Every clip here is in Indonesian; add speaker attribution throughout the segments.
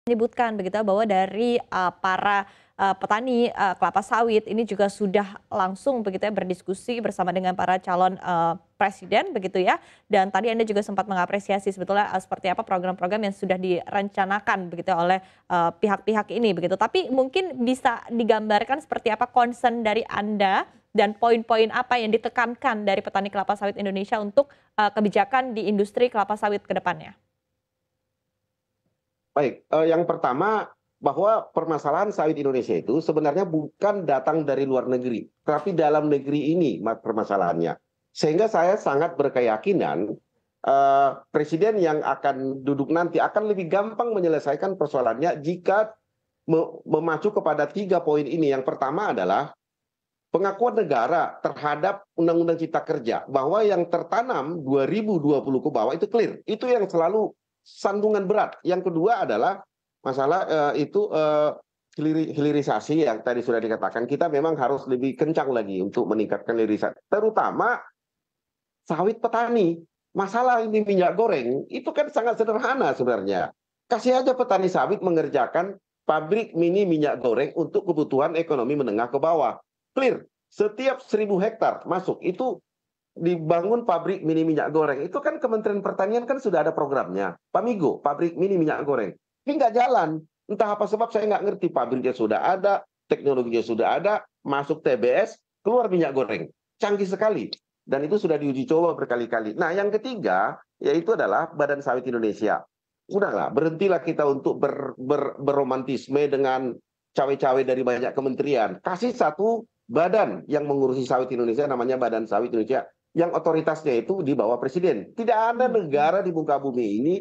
Speaker 1: Menyebutkan begitu ya, bahwa dari, para, petani, kelapa sawit ini juga sudah langsung begitu ya berdiskusi bersama dengan para calon, presiden begitu ya. Dan tadi Anda juga sempat mengapresiasi sebetulnya, seperti apa program-program yang sudah direncanakan begitu ya oleh, pihak-pihak ini begitu. Tapi mungkin bisa digambarkan seperti apa concern dari Anda dan poin-poin apa yang ditekankan dari petani kelapa sawit Indonesia untuk, kebijakan di industri kelapa sawit ke depannya?
Speaker 2: Baik, yang pertama bahwa permasalahan sawit Indonesia itu sebenarnya bukan datang dari luar negeri, tapi dalam negeri ini permasalahannya. Sehingga saya sangat berkeyakinan presiden yang akan duduk nanti akan lebih gampang menyelesaikan persoalannya jika memacu kepada 3 poin ini. Yang pertama adalah pengakuan negara terhadap Undang-Undang Cipta Kerja bahwa yang tertanam 2020 ke bawah itu clear. Itu yang selalu sandungan berat. Yang kedua adalah masalah hilirisasi yang tadi sudah dikatakan, kita memang harus lebih kencang lagi untuk meningkatkan hilirisasi, terutama sawit petani. Masalah ini minyak goreng itu kan sangat sederhana sebenarnya. Kasih aja petani sawit mengerjakan pabrik mini minyak goreng untuk kebutuhan ekonomi menengah ke bawah. Clear. Setiap 1.000 hektar masuk itu dibangun pabrik mini minyak goreng. Itu kan Kementerian Pertanian kan sudah ada programnya. Pamigo, pabrik mini minyak goreng. Ini nggak jalan. Entah apa sebab saya nggak ngerti. Pabriknya sudah ada, teknologinya sudah ada, masuk TBS, keluar minyak goreng. Canggih sekali. Dan itu sudah diuji coba berkali-kali. Nah, yang ketiga, yaitu adalah Badan Sawit Indonesia. Udahlah, berhentilah kita untuk berromantisme dengan cawe-cawe dari banyak kementerian. Kasih satu badan yang mengurusi sawit Indonesia, namanya Badan Sawit Indonesia, yang otoritasnya itu di bawah presiden. Tidak ada negara di muka bumi ini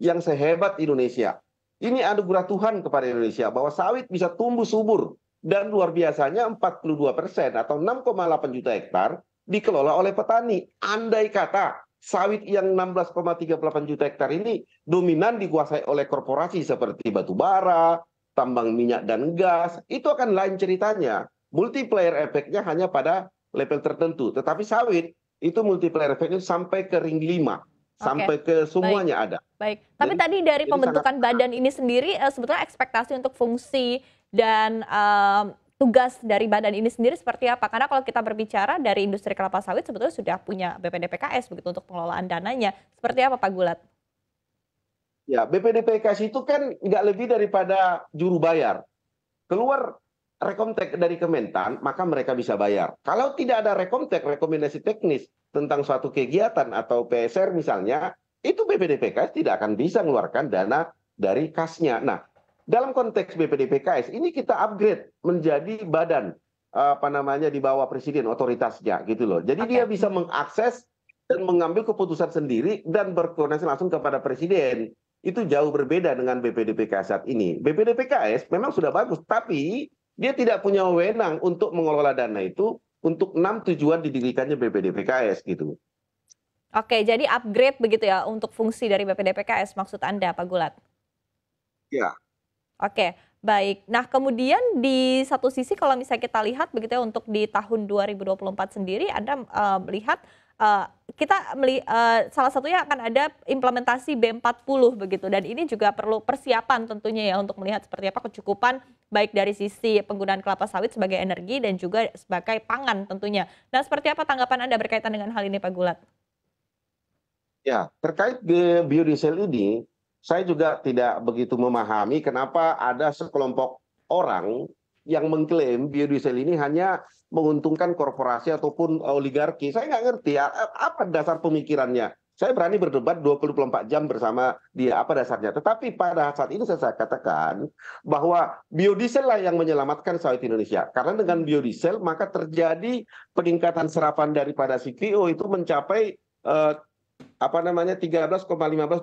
Speaker 2: yang sehebat Indonesia. Ini anugerah Tuhan kepada Indonesia bahwa sawit bisa tumbuh subur dan luar biasanya 42% atau 6,8 juta hektar dikelola oleh petani. Andai kata sawit yang 16,38 juta hektar ini dominan dikuasai oleh korporasi seperti batu bara, tambang minyak dan gas, itu akan lain ceritanya. Multiplier efeknya hanya pada level tertentu. Tetapi sawit itu multiplier efeknya sampai ke ring 5,
Speaker 1: Oke,
Speaker 2: sampai ke
Speaker 1: baik.
Speaker 2: semuanya ada.
Speaker 1: Baik, tapi
Speaker 2: Jadi
Speaker 1: tadi dari
Speaker 2: jadi sangat
Speaker 1: pembentukan badan ini sendiri, sebetulnya ekspektasi untuk fungsi dan, tugas dari badan ini sendiri seperti apa? Karena kalau kita berbicara dari industri kelapa sawit sebetulnya sudah punya BPDPKS begitu untuk pengelolaan dananya. Seperti apa Pak Gulat?
Speaker 2: ya, BPDPKS itu kan nggak lebih daripada juru bayar. Keluar rekomtek dari Kementan, maka mereka bisa bayar. Kalau tidak ada rekomtek, rekomendasi teknis tentang suatu kegiatan atau PSR misalnya, itu BPDPKS tidak akan bisa mengeluarkan dana dari kasnya. Nah, dalam konteks BPDPKS ini kita upgrade menjadi badan apa namanya di bawah presiden otoritasnya gitu loh. Jadi dia
Speaker 1: Oke.
Speaker 2: bisa mengakses dan mengambil keputusan sendiri dan berkoordinasi langsung kepada presiden. Itu jauh berbeda dengan BPDPKS saat ini. BPDPKS memang sudah bagus, tapi dia tidak punya wewenang untuk mengelola dana itu untuk 6 tujuan didirikannya BPDPKS gitu.
Speaker 1: Oke, jadi upgrade begitu ya untuk fungsi dari BPDPKS maksud Anda Pak Gulat?
Speaker 2: Ya,
Speaker 1: Oke, baik. Nah, kemudian di satu sisi kalau misalnya kita lihat begitu ya untuk di tahun 2024 sendiri Anda, melihat, eee, salah satunya akan ada implementasi B40 begitu dan ini juga perlu persiapan tentunya ya untuk melihat seperti apa kecukupan baik dari sisi penggunaan kelapa sawit sebagai energi dan juga sebagai pangan tentunya. Nah, seperti apa tanggapan Anda berkaitan dengan hal ini Pak Gulat?
Speaker 2: ya, terkait biodiesel ini, saya juga tidak begitu memahami kenapa ada sekelompok orang yang mengklaim biodiesel ini hanya menguntungkan korporasi ataupun oligarki. Saya nggak ngerti apa dasar pemikirannya. Saya berani berdebat 24 jam bersama dia, apa dasarnya. Tetapi pada saat ini saya katakan bahwa biodiesel lah yang menyelamatkan sawit Indonesia. Karena dengan biodiesel maka terjadi peningkatan serapan daripada CPO itu mencapai eh, apa namanya 13,15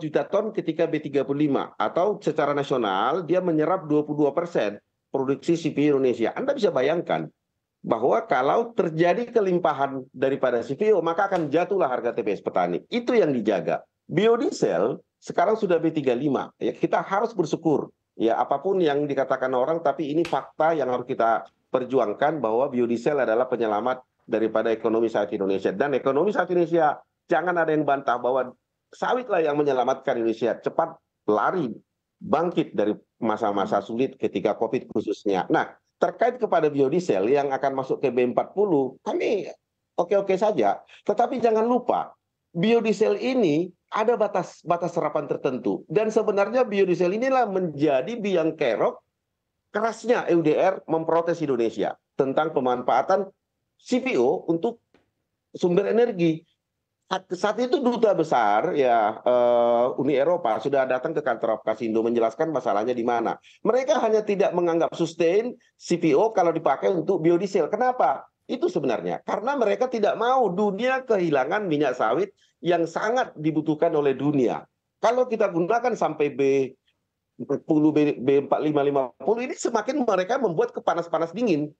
Speaker 2: juta ton ketika B35 atau secara nasional dia menyerap 22% produksi CPO Indonesia. Anda bisa bayangkan bahwa kalau terjadi kelimpahan daripada CPO maka akan jatuhlah harga TBS petani. Itu yang dijaga. Biodiesel sekarang sudah B35. Ya, kita harus bersyukur. Ya, apapun yang dikatakan orang tapi ini fakta yang harus kita perjuangkan bahwa biodiesel adalah penyelamat daripada ekonomi sawit Indonesia. Dan ekonomi sawit Indonesia jangan ada yang bantah bahwa sawitlah yang menyelamatkan Indonesia. Cepat lari, bangkit dari masa-masa sulit ketika COVID khususnya. Nah, terkait kepada biodiesel yang akan masuk ke B40, kami oke-oke saja. Tetapi jangan lupa, biodiesel ini ada batas serapan tertentu. Dan sebenarnya biodiesel inilah menjadi biang kerok kerasnya EUDR memprotes Indonesia tentang pemanfaatan CPO untuk sumber energi. Saat itu duta besar ya Uni Eropa sudah datang ke kantor Kapasindo menjelaskan masalahnya di mana. Mereka hanya tidak menganggap sustain CPO kalau dipakai untuk biodiesel. Kenapa? Itu sebenarnya karena mereka tidak mau dunia kehilangan minyak sawit yang sangat dibutuhkan oleh dunia. Kalau kita gunakan sampai B40, B4550 ini semakin mereka membuat kepanas-panas dingin,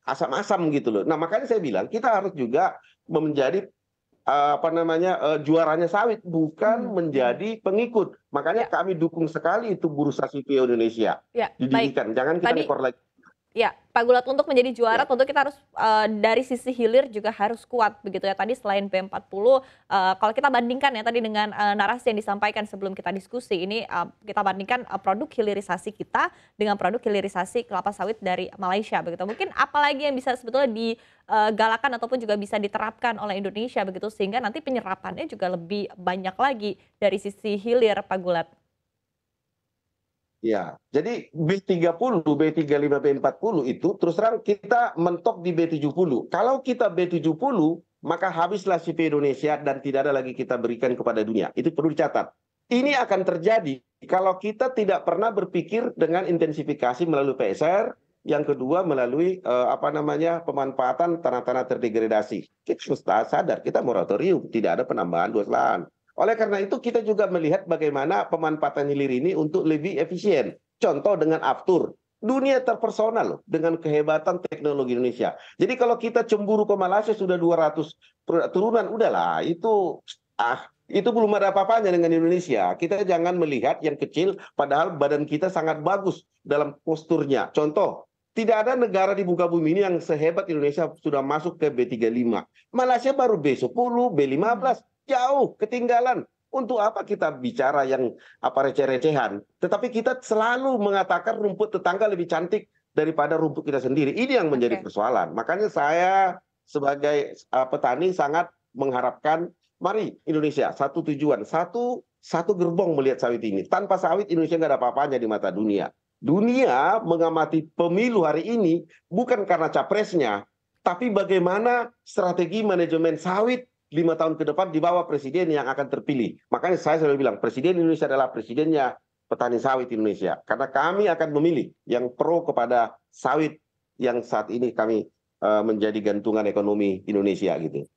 Speaker 2: asam-asam gitu loh. Nah, makanya saya bilang kita harus juga menjadi juaranya sawit, bukan menjadi pengikut. Makanya
Speaker 1: Ya,
Speaker 2: kami dukung sekali itu Bursa CPO Indonesia
Speaker 1: ya, baik.
Speaker 2: didirikan. Jangan kita
Speaker 1: Tadi
Speaker 2: ekor lagi.
Speaker 1: ya, Pak Gulat, untuk menjadi juara
Speaker 2: Ya.
Speaker 1: tentu kita harus dari sisi hilir juga harus kuat begitu ya. Tadi selain B40, kalau kita bandingkan ya tadi dengan narasi yang disampaikan sebelum kita diskusi ini, kita bandingkan produk hilirisasi kita dengan produk hilirisasi kelapa sawit dari Malaysia begitu. Mungkin apalagi yang bisa sebetulnya digalakan ataupun juga bisa diterapkan oleh Indonesia begitu sehingga nanti penyerapannya juga lebih banyak lagi dari sisi hilir, Pak Gulat.
Speaker 2: Ya, jadi B30, B35, B40 itu terus terang kita mentok di B70. Kalau kita B70, maka habislah CP Indonesia dan tidak ada lagi kita berikan kepada dunia. Itu perlu dicatat. Ini akan terjadi kalau kita tidak pernah berpikir dengan intensifikasi melalui PSR, yang kedua melalui pemanfaatan tanah-tanah terdegradasi. Kita harus sadar kita moratorium, tidak ada penambahan luas lahan. Oleh karena itu kita juga melihat bagaimana pemanfaatan hilir ini untuk lebih efisien. Contoh dengan Aftur. Dunia terpersona loh dengan kehebatan teknologi Indonesia. Jadi kalau kita cemburu ke Malaysia sudah 200 turunan, udahlah itu belum ada apa-apanya dengan Indonesia. Kita jangan melihat yang kecil padahal badan kita sangat bagus dalam posturnya. Contoh, tidak ada negara di muka bumi ini yang sehebat Indonesia sudah masuk ke B35. Malaysia baru B10, B15. Jauh ketinggalan. Untuk apa kita bicara yang receh-recehan? Tetapi kita selalu mengatakan rumput tetangga lebih cantik daripada rumput kita sendiri. Ini yang menjadi
Speaker 1: Oke.
Speaker 2: persoalan. Makanya saya sebagai petani sangat mengharapkan, mari Indonesia satu tujuan, satu gerbong melihat sawit ini. Tanpa sawit Indonesia nggak ada apa-apanya di mata dunia. Dunia mengamati pemilu hari ini bukan karena capresnya, tapi bagaimana strategi manajemen sawit 5 tahun ke depan di bawah presiden yang akan terpilih. Makanya saya selalu bilang, presiden Indonesia adalah presidennya petani sawit Indonesia. Karena kami akan memilih yang pro kepada sawit yang saat ini kami menjadi gantungan ekonomi Indonesia gitu.